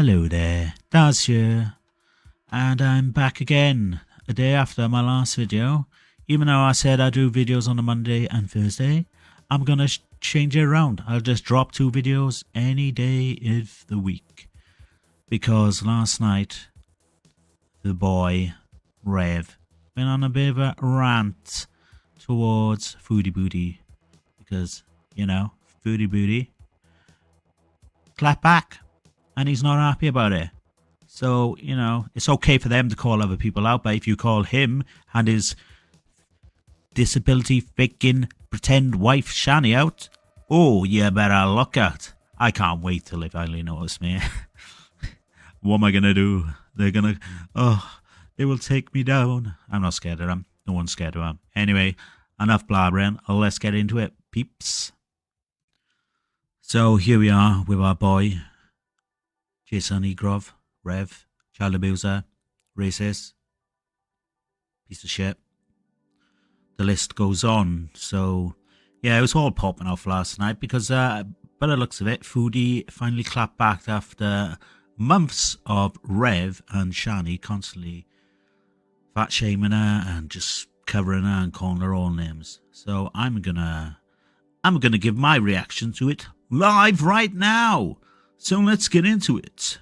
Hello there, Daz here, and I'm back again, a day after my last video. Even though I said I do videos on a Monday and Thursday, I'm gonna change it around. I'll just drop 2 videos any day of the week. Because last night, the boy, Rev, went on a bit of a rant towards Foodie Beauty. Because, you know, Foodie Beauty clap back. And he's not happy about it. So, you know, it's okay for them to call other people out, but if you call him and his disability faking pretend wife Shanny out, oh, you better look out. I can't wait till they finally notice me. What am I going to do? They're going to, they will take me down. I'm not scared of them. No one's scared of them. Anyway, enough blabbering. Let's get into it, peeps. So here we are with our boy, Jason Egrov, Rev, child abuser, racist, piece of shit. The list goes on. So, yeah, it was all popping off last night because, by the looks of it, Foodie finally clapped back after months of Rev and Shanny constantly fat shaming her and just covering her and calling her all names. So I'm gonna give my reaction to it live right now. So let's get into it.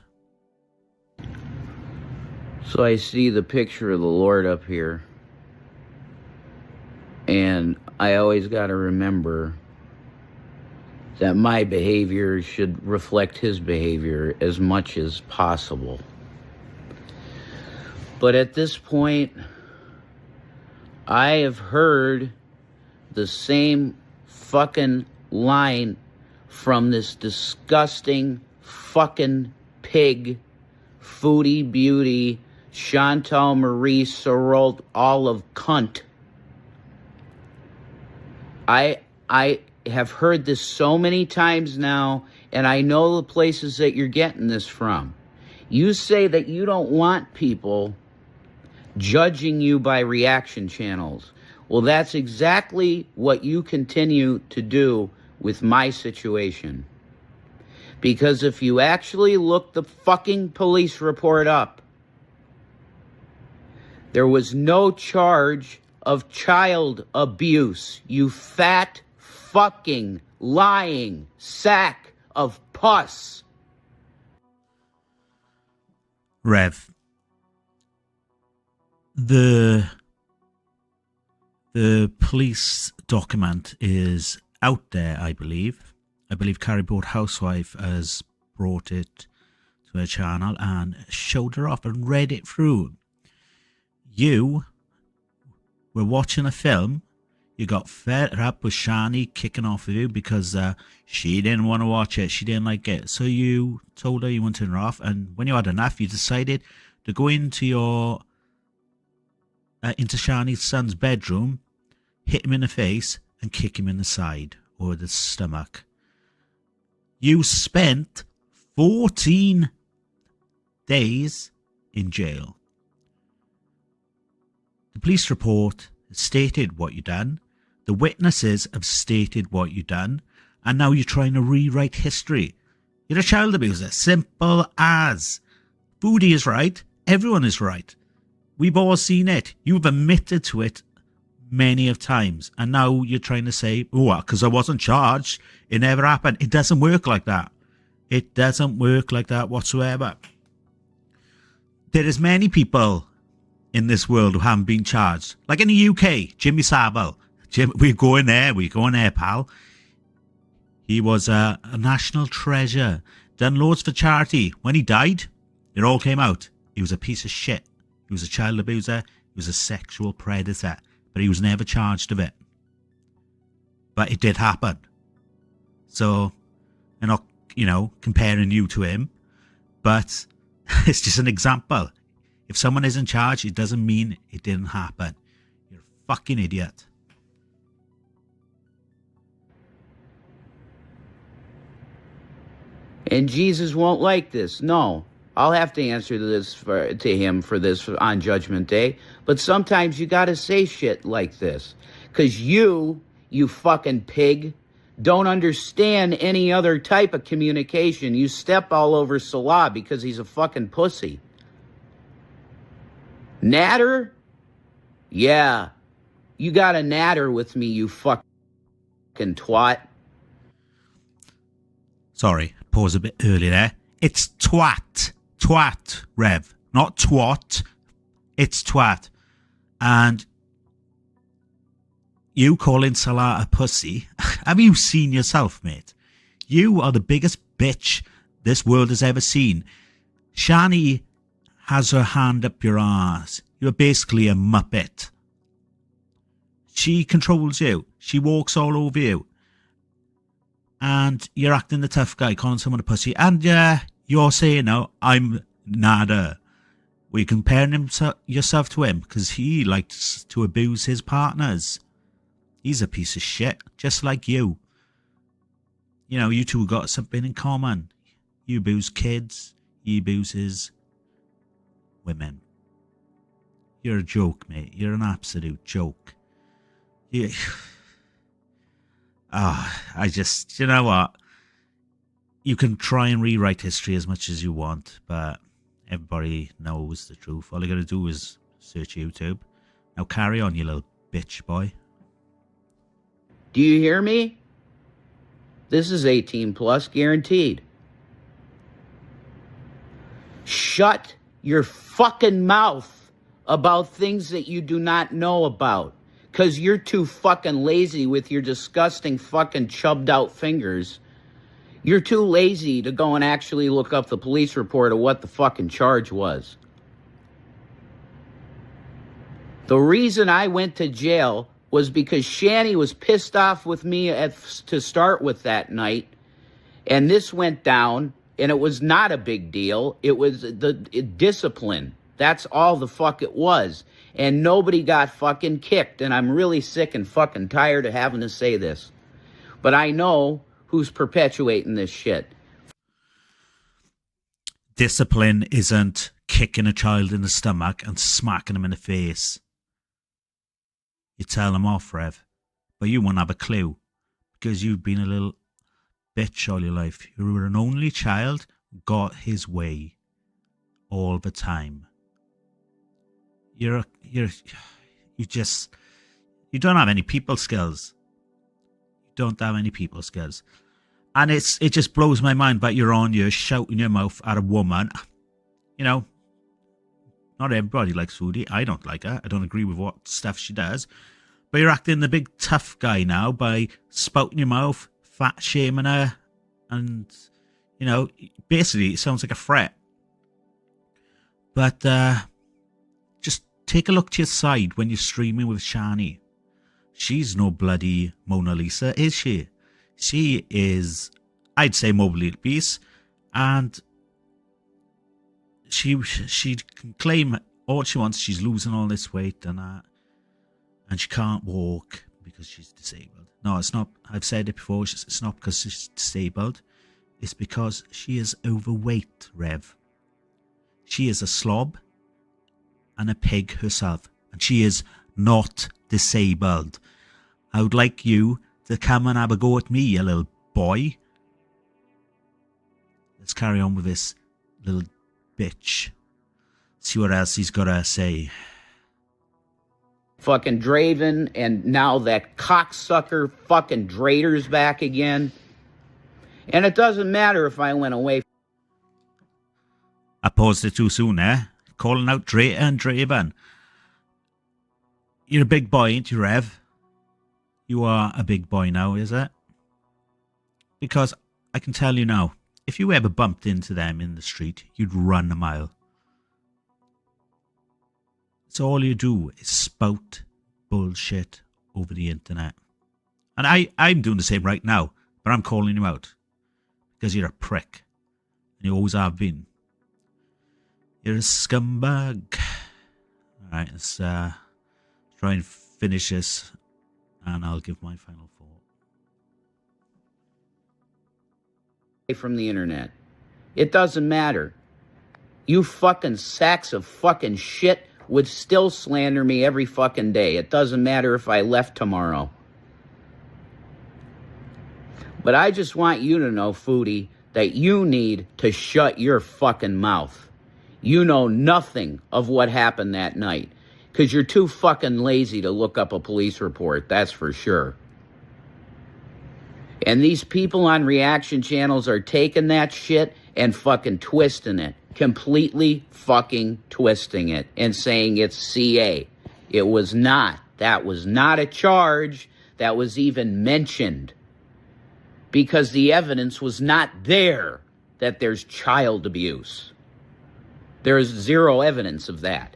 So I see the picture of the Lord up here. And I always got to remember that my behavior should reflect his behavior as much as possible. But at this point, I have heard the same fucking line from this disgusting fucking pig, Foodie Beauty, Chantal Marie Sorrell, olive cunt. I have heard this so many times now, and I know the places that you're getting this from. You say that you don't want people judging you by reaction channels. Well, that's exactly what you continue to do with my situation. Because if you actually look the fucking police report up, there was no charge of child abuse, you fat fucking lying sack of pus. Rev, the police document is out there, I believe. I believe Carryboard Housewife has brought it to her channel and showed her off and read it through. You were watching a film. You got fed up with Shanny kicking off of you because she didn't want to watch it. She didn't like it. So you told her you wanted her off. And when you had enough, you decided to go into your into Shanny's son's bedroom, hit him in the face, and kick him in the side or the stomach. You spent 14 days in jail. The police report has stated what you done. The witnesses have stated what you done. And now you're trying to rewrite history. You're a child abuser. Simple as. Foodie is right. Everyone is right. We've all seen it. You've admitted to it many of times. And now you're trying to say, oh, because I wasn't charged, it never happened. It doesn't work like that. It doesn't work like that whatsoever. There is many people in this world who haven't been charged. Like in the UK, Jimmy Savile. We're going there, pal. He was a national treasure. Done loads for charity. When he died, it all came out. He was a piece of shit. He was a child abuser. He was a sexual predator. But he was never charged of it. But it did happen. So, I'm not, comparing you to him. But it's just an example. If someone isn't charged, it doesn't mean it didn't happen. You're a fucking idiot. And Jesus won't like this. No. I'll have to answer to him for this on Judgment Day. But sometimes you got to say shit like this. Because you fucking pig, don't understand any other type of communication. You step all over Salah because he's a fucking pussy. Natter? Yeah. You got a natter with me, you fucking twat. Sorry, pause a bit early there. It's twat. Twat, Rev. Not twat. It's twat. And you calling Salah a pussy? Have you seen yourself, mate? You are the biggest bitch this world has ever seen. Shanny has her hand up your ass. You're basically a muppet. She controls you. She walks all over you. And you're acting the tough guy, calling someone a pussy. And you're saying, no, I'm nada. Well, you're comparing yourself to him because he likes to abuse his partners. He's a piece of shit, just like you. You know, you two got something in common. You abuse kids. He abuses women. You're a joke, mate. You're an absolute joke. You... you know what? You can try and rewrite history as much as you want, but everybody knows the truth. All you gotta do is search YouTube. Now carry on, you little bitch boy. Do you hear me? This is 18 plus guaranteed. Shut your fucking mouth about things that you do not know about. Because you're too fucking lazy with your disgusting fucking chubbed out fingers. You're too lazy to go and actually look up the police report of what the fucking charge was. The reason I went to jail was because Shanny was pissed off with me to start with that night. And this went down, and it was not a big deal. It was the discipline. That's all the fuck it was. And nobody got fucking kicked. And I'm really sick and fucking tired of having to say this. But I know who's perpetuating this shit. Discipline isn't kicking a child in the stomach and smacking him in the face. You tell him off, Rev. But you won't have a clue. Because you've been a little bitch all your life. You were an only child who got his way all the time. You don't have any people skills. You don't have any people skills. And it just blows my mind that you're shouting your mouth at a woman. You know, not everybody likes Foodie. I don't like her. I don't agree with what stuff she does. But you're acting the big tough guy now by spouting your mouth, fat shaming her, and, you know, basically it sounds like a threat. But just take a look to your side when you're streaming with Shanny. She's no bloody Mona Lisa, is she? She is, I'd say, mobile obese, and she can claim all she wants. She's losing all this weight and that, and she can't walk because she's disabled. No, it's not. I've said it before. It's not because she's disabled. It's because she is overweight, Rev. She is a slob and a pig herself, and she is not disabled. I would like you to come and have a go at me, you little boy. Let's carry on with this little bitch. See what else he's got to say. Fucking Draven, and now that cocksucker fucking Drader's back again. And it doesn't matter if I went away. I paused it too soon, eh? Calling out Drater and Draven. You're a big boy, ain't you, Rev? You are a big boy now, is it? Because I can tell you now, if you ever bumped into them in the street, you'd run a mile. So all you do is spout bullshit over the internet. And I'm doing the same right now, but I'm calling you out. Because you're a prick. And you always have been. You're a scumbag. Alright, let's try and finish this. And I'll give my final thought. From the internet. It doesn't matter. You fucking sacks of fucking shit would still slander me every fucking day. It doesn't matter if I left tomorrow. But I just want you to know, Foodie, that you need to shut your fucking mouth. You know nothing of what happened that night. Because you're too fucking lazy to look up a police report, that's for sure. And these people on reaction channels are taking that shit and fucking twisting it. Completely fucking twisting it and saying it's CA. It was not. That was not a charge that was even mentioned. Because the evidence was not there that there's child abuse. There is zero evidence of that.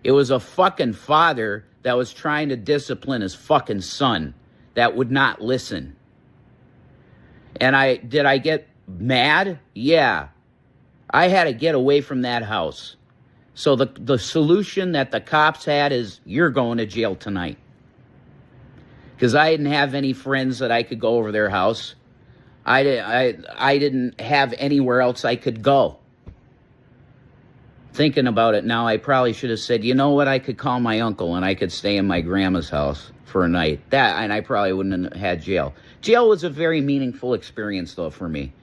It was a fucking father that was trying to discipline his fucking son that would not listen. And did I get mad? Yeah. I had to get away from that house. So the solution that the cops had is, you're going to jail tonight. Because I didn't have any friends that I could go over their house. I didn't have anywhere else I could go. Thinking about it now, I probably should have said, you know what, I could call my uncle and I could stay in my grandma's house for a night. And I probably wouldn't have had jail. Jail was a very meaningful experience, though, for me.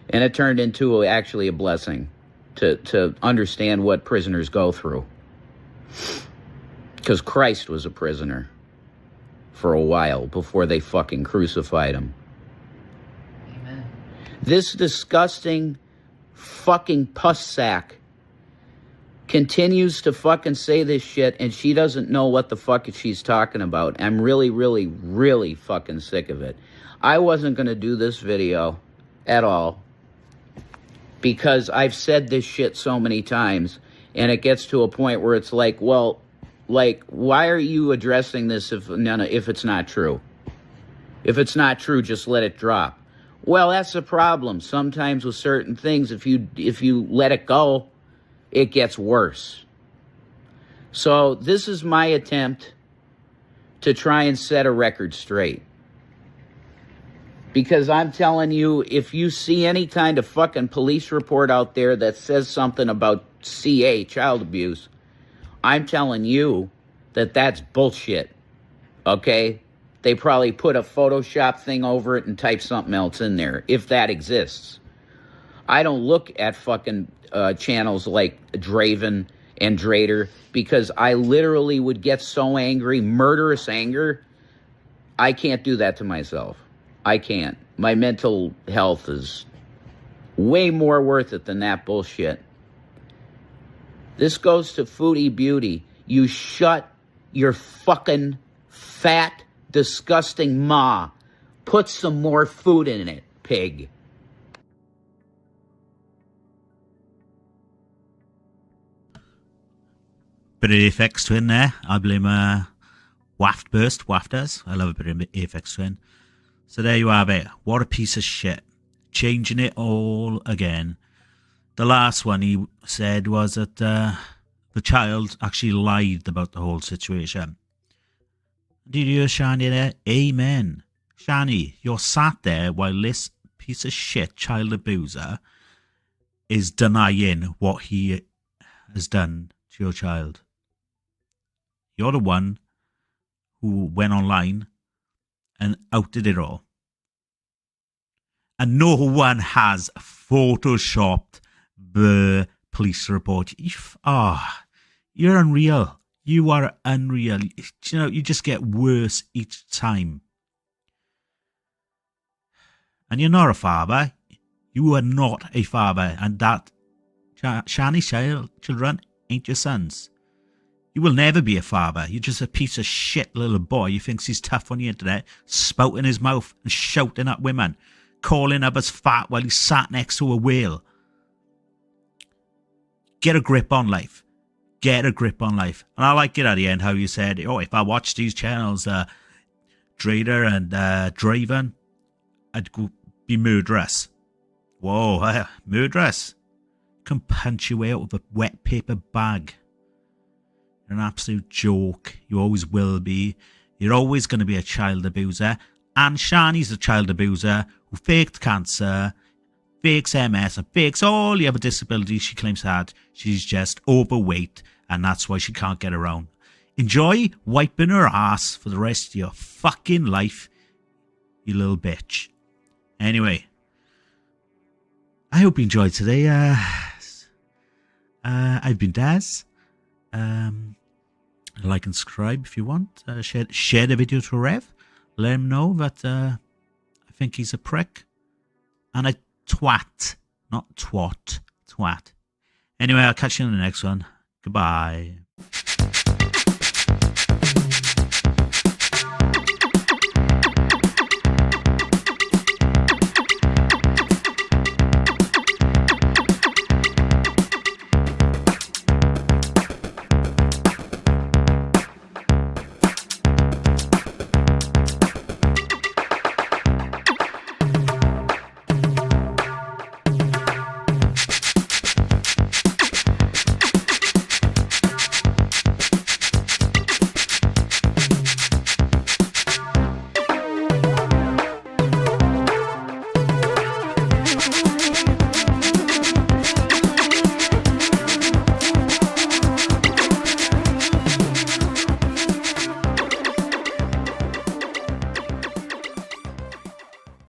And it turned into actually a blessing to understand what prisoners go through. Because Christ was a prisoner for a while before they fucking crucified him. Amen. This disgusting fucking pus sack continues to fucking say this shit, and she doesn't know what the fuck she's talking about. I'm really, really, really fucking sick of it. I wasn't going to do this video at all because I've said this shit so many times, and it gets to a point where it's like, well, like, why are you addressing this if it's not true? If it's not true, just let it drop. Well, that's the problem. Sometimes with certain things, if you let it go, it gets worse. So this is my attempt to try and set a record straight. Because I'm telling you, if you see any kind of fucking police report out there that says something about CA, child abuse, I'm telling you that that's bullshit. Okay? They probably put a Photoshop thing over it and type something else in there, if that exists. I don't look at fucking channels like Draven and Drader because I literally would get so angry, murderous anger. I can't do that to myself. I can't. My mental health is way more worth it than that bullshit. This goes to Foodie Beauty. You shut your fucking fat, disgusting maw. Put some more food in it, pig. Bit of Aphex Twin there. I blame Wafters. I love a bit of Aphex Twin. So there you have it. What a piece of shit. Changing it all again. The last one he said was that the child actually lied about the whole situation. Did you hear Shanny there? Amen. Shanny, you're sat there while this piece of shit child abuser is denying what he has done to your child. You're the one who went online and outed it all. And no one has photoshopped the police report. You're unreal. You are unreal. You know, you just get worse each time. And you're not a father. You are not a father. And that Shanny's children ain't your sons. You will never be a father. You're just a piece of shit little boy who thinks he's tough on the internet, spouting his mouth and shouting at women, calling others fat while he's sat next to a whale. Get a grip on life. Get a grip on life. And I like it at the end how you said, if I watch these channels, Drader and Draven, I'd be murderous. Whoa, murderous. Can punch you out with a wet paper bag. You're an absolute joke. You always will be. You're always going to be a child abuser. And Shanny's a child abuser who faked cancer, fakes MS, and fakes all the other disabilities she claims had. She's just overweight, and that's why she can't get around. Enjoy wiping her ass for the rest of your fucking life, you little bitch. Anyway, I hope you enjoyed today. I've been Daz. Like and subscribe if you want. Share the video to Rev. Let him know that I think he's a prick. And a twat. Not twat. Twat. Anyway, I'll catch you in the next one. Goodbye.